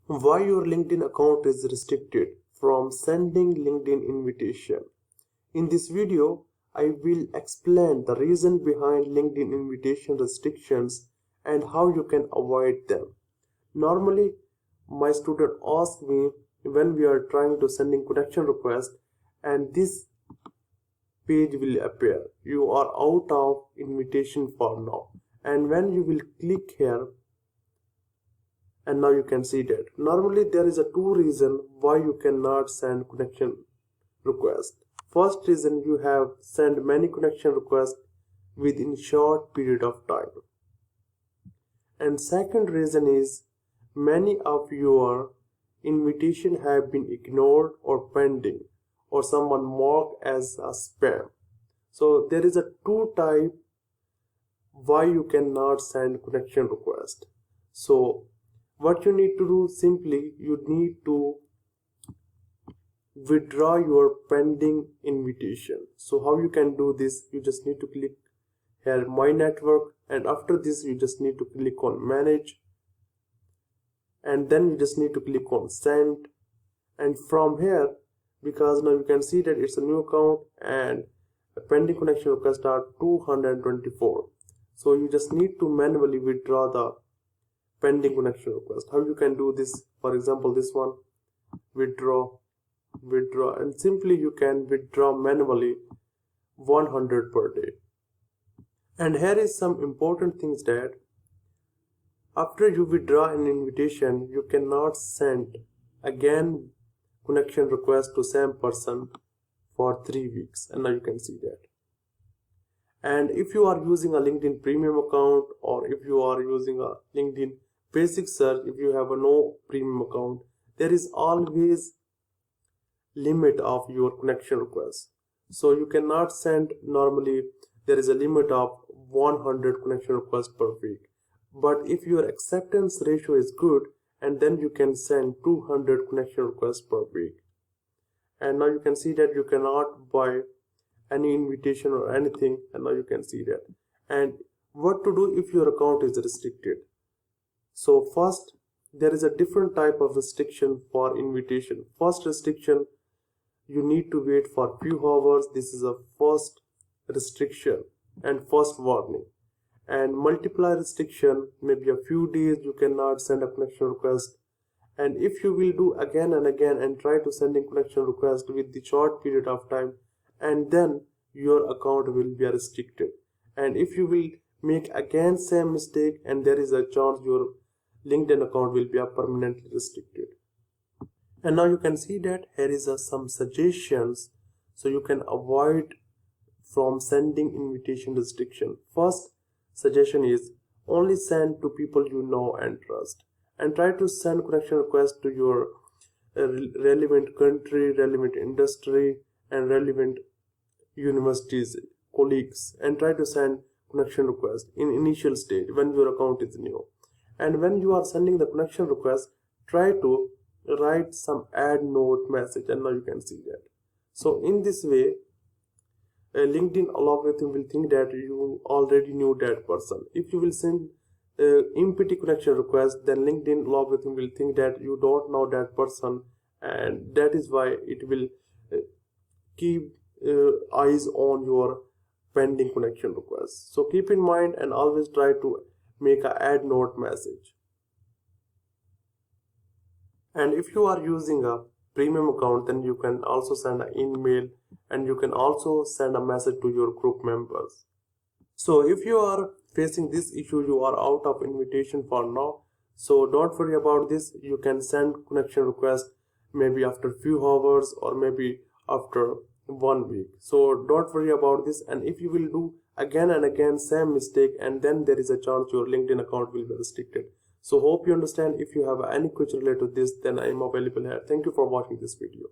Why your LinkedIn account is restricted from sending LinkedIn invitation. In this video, I will explain the reason behind LinkedIn invitation restrictions and how you can avoid them. Normally, my student ask me when we are trying to sending connection request and this page will appear. You are out of invitation for now. And when you will click here, and now you can see that normally there is a two reason why you cannot send connection request. First reason, you have sent many connection requests within short period of time, and second reason is many of your invitation have been ignored or pending or someone marked as a spam. So there is a two type why you cannot send connection request. So what you need to do, simply you need to withdraw your pending invitation. So how you can do this, you just need to click here my network, and after this you just need to click on manage, and then you just need to click on send. And from here, because now you can see that it's a new account and the pending connection requests are 224, so you just need to manually withdraw the pending connection request. How you can do this? For example, this one, withdraw, and simply you can withdraw manually 100 per day. And here is some important things, that after you withdraw an invitation, you cannot send again connection request to same person for 3 weeks. And now you can see that. And if you are using a LinkedIn premium account, or if you are using a LinkedIn basic search, if you have a no premium account, there is always limit of your connection requests. So you cannot send, normally there is a limit of 100 connection requests per week. But if your acceptance ratio is good, and then you can send 200 connection requests per week. And now you can see that you cannot buy any invitation or anything, and now you can see that. And what to do if your account is restricted? So first, there is a different type of restriction for invitation. First restriction, you need to wait for few hours. This is a first restriction and first warning. And multiply restriction, maybe a few days you cannot send a connection request. And if you will do again and again and try to sending connection request with the short period of time, and then your account will be restricted. And if you will make again same mistake, and there is a chance your LinkedIn account will be permanently restricted. And now you can see that here is some suggestions so you can avoid from sending invitation restriction. First suggestion is only send to people you know and trust, and try to send connection request to your relevant country, relevant industry, and relevant universities colleagues, and try to send connection request in initial stage when your account is new. And when you are sending the connection request, try to write some add note message, and now you can see that. So in this way, LinkedIn algorithm will think that you already knew that person. If you will send empty connection request, then LinkedIn algorithm will think that you don't know that person, and that is why it will keep eyes on your pending connection requests. So keep in mind and always try to make a add note message. And if you are using a premium account, then you can also send an email, and you can also send a message to your group members. So if you are facing this issue, you are out of invitation for now, so don't worry about this. You can send connection request maybe after few hours or maybe after 1 week. So don't worry about this. And if you will do again and again same mistake, and then there is a chance your LinkedIn account will be restricted. So hope you understand. If you have any question related to this, then I am available here. Thank you for watching this video.